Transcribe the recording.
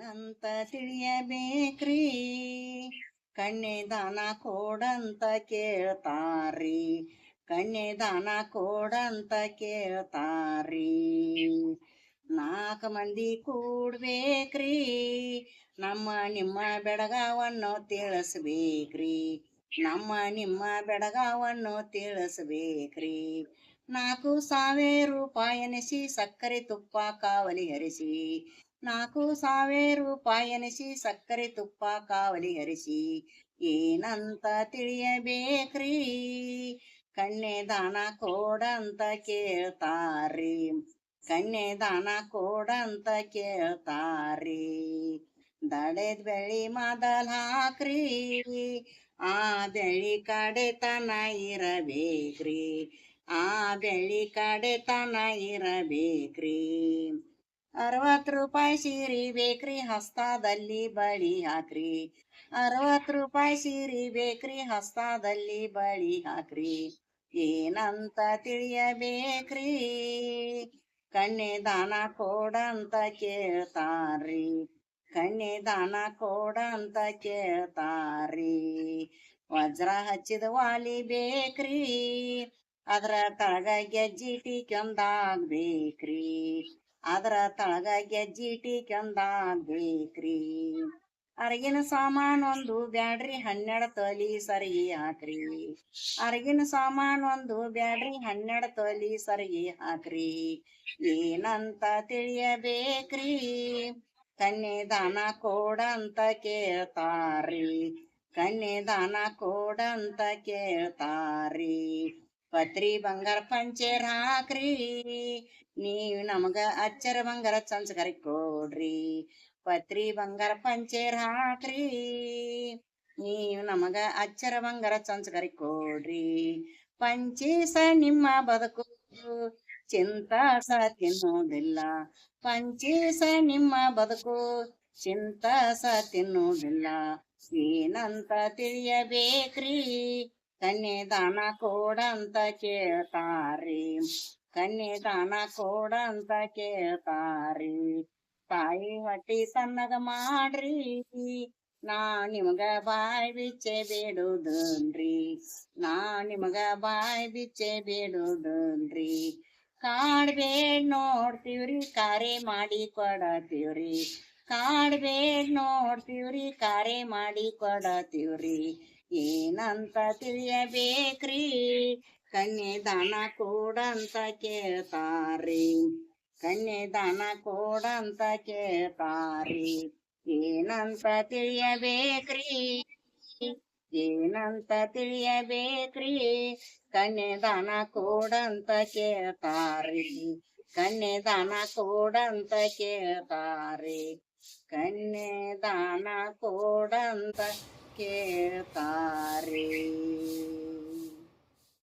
ಏನಂತ ತಿಳಿಯಬೇಕ್ರಿ ಕಣ್ಣೆ ದಾನ ಕೊಡಂತ ಕೇಳ್ತಾರಿ ಕನ್ಯೆದಾನ ಕೊಡಂತ ಕೇಳ್ತಾರಿ ನಾಲ್ಕು ಮಂದಿ ಕೂಡ್ಬೇಕ್ರಿ ನಮ್ಮ ನಿಮ್ಮ ಬೆಡಗವನ್ನು ತಿಳಿಸ್ಬೇಕ್ರಿ ನಮ್ಮ ನಿಮ್ಮ ಬೆಡಗವನ್ನು ತಿಳಿಸ್ಬೇಕ್ರಿ 4,000 ರೂಪಾಯಿ ಎನಿಸಿ ಸಕ್ಕರೆ ತುಪ್ಪ ಕಾವಲಿ ಹರಿಸಿ 4,000 ರೂಪಾಯಿ ಎನಿಸಿ ಸಕ್ಕರೆ ತುಪ್ಪ ಕಾವಲಿ ಹರಿಸಿ ಏನಂತ ತಿಳಿಯಬೇಕ್ರಿ ಕನ್ಯೆದಾನ ಕೊಡಂತ ಕೇಳ್ತಾರಿ ಕನ್ಯೆದಾನ ಕೊಡಂತ ಕೇಳ್ತಾರಿ ದಡೆದ್ ಬೆಳಿ ಮೊದಲ್ ಹಾಕ್ರಿ ಆ ಬೆಳಿ ಕಡೆತನ ಇರಬೇಕ್ರಿ ಆ ಬೆಳಿ ಕಡೆತನ ಇರಬೇಕ್ರಿ 60 ರೂಪಾಯಿ ಸೀರಿ ಬೇಕ್ರಿ ಹಸ್ತದಲ್ಲಿ ಬಳಿ ಹಾಕ್ರಿ 60 ರೂಪಾಯಿ ಸೀರಿ ಬೇಕ್ರಿ ಹಸ್ತದಲ್ಲಿ ಬಳಿ ಹಾಕ್ರಿ ಏನಂತ ತಿಳಿಯಬೇಕ್ರಿ ಕನ್ಯೆದಾನ ಕೊಡಂತ ಕೇಳ್ತಾರಿ ಕನ್ಯೆದಾನ ಕೊಡಂತ ಕೇಳ್ತಾರಿ ವಜ್ರ ಹಚ್ಚಿದ ವಾಲಿ ಬೇಕ್ರಿ ಅದ್ರ ತಳಗ ಗೆಜ್ಜಿಟಿ ಕೆಂದಾಗ್ಬೇಕ್ರಿ ಅದ್ರ ತಳಗ ಗೆಜ್ಜಿಟಿ ಕೆಂದಾಗ್ಬೇಕ್ರಿ ಅರಗಿನ ಸಾಮಾನ್ ಒಂದು ಬ್ಯಾಡ್ರಿ 12 ತೊಲಿ ಸರಿಗೆ ಹಾಕ್ರಿ ಅರಗಿನ ಸಾಮಾನ್ ಒಂದು ಬ್ಯಾಡ್ರಿ 12 ತೊಲಿ ಸರಿಗೆ ಹಾಕ್ರಿ ಏನಂತ ತಿಳಿಯಬೇಕ್ರಿ ಕನ್ಯೆದಾನ ಕೊಡಂತ ಕೇಳ್ತಾರಿ ಕನ್ಯೆದಾನ ಕೊಡಂತ ಕೇಳ್ತಾರಿ ಪತ್ರಿ ಬಂಗಾರ ಪಂಚೇರ್ ಹಾಕ್ರಿ ನೀವ್ ನಮಗ ಅಚ್ಚರ ಬಂಗಾರ ಸಂಸ್ಕಾರ ಕೊಡ್ರಿ ಪತ್ರಿ ಬಂಗಾರ ಪಂಚೇರ್ ಹಾಕ್ರಿ ನೀವ್ ನಮಗ ಅಚ್ಚರ ಬಂಗಾರ ಸಂಸ್ಕಾರ ಕೊಡ್ರಿ ಪಂಚೇಸ ನಿಮ್ಮ ಬದುಕು ಚಿಂತಾಸ ತಿನ್ನುವುದಿಲ್ಲ ಪಂಚೇಸ ನಿಮ್ಮ ಬದುಕು ಚಿಂತಾಸ ತಿನ್ನುವುದಿಲ್ಲ ಏನಂತ ತಿಳಿಯಬೇಕ್ರಿ ಕನ್ಯೆದಾನ ಕೊಡಂತ ಕೇಳ್ತಾರಿ ಕನ್ಯೆದಾನ ಕೊಡಂತ ಕೇಳ್ತಾರಿ ತಾಯಿ ಹೊಟ್ಟಿ ಸಣ್ಣಗ ಮಾಡ್ರಿ ನಾ ನಿಮಗ ಬಾಯ್ ಬಿಚ್ಚೆ ಬೇಡುದನ್ರಿ ನಾ ನಿಮಗ ಬಾಯ್ ಬಿಚ್ಚೆ ಬೇಡುದನ್ರಿ ಕಾಡ್ಬೇಡ್ ನೋಡ್ತೀವ್ರಿ ಕಾರೆ ಮಾಡಿ ಕೊಡತೀವ್ರಿ ಕಾಡ್ಬೇಡ್ ನೋಡ್ತೀವ್ರಿ ಕಾರೆ ಮಾಡಿ ಕೊಡತೀವ್ರಿ ಏನಂತ ತಿಳಿಯಬೇಕ್ರಿ ಕನ್ಯೆದಾನ ಕೊಡಂತ ಕೇಳ್ತಾರಿ ಕನ್ಯೆದಾನ ಕೊಡಂತ ಕೇಳ್ತಾರಿ ಏನಂತ ತಿಳಿಯಬೇಕ್ರಿ ಏನಂತ ತಿಳಿಯಬೇಕ್ರಿ ಕನ್ಯೆದಾನ ಕೊಡಂತ ಕೇಳ್ತಾರಿ ಕನ್ಯೆದಾನ ಕೊಡಂತ ಕೇಳ್ತಾರಿ ಕನ್ಯೆದಾನ ಕೊಡಂತ ಕೇಳ್ತಾರಿ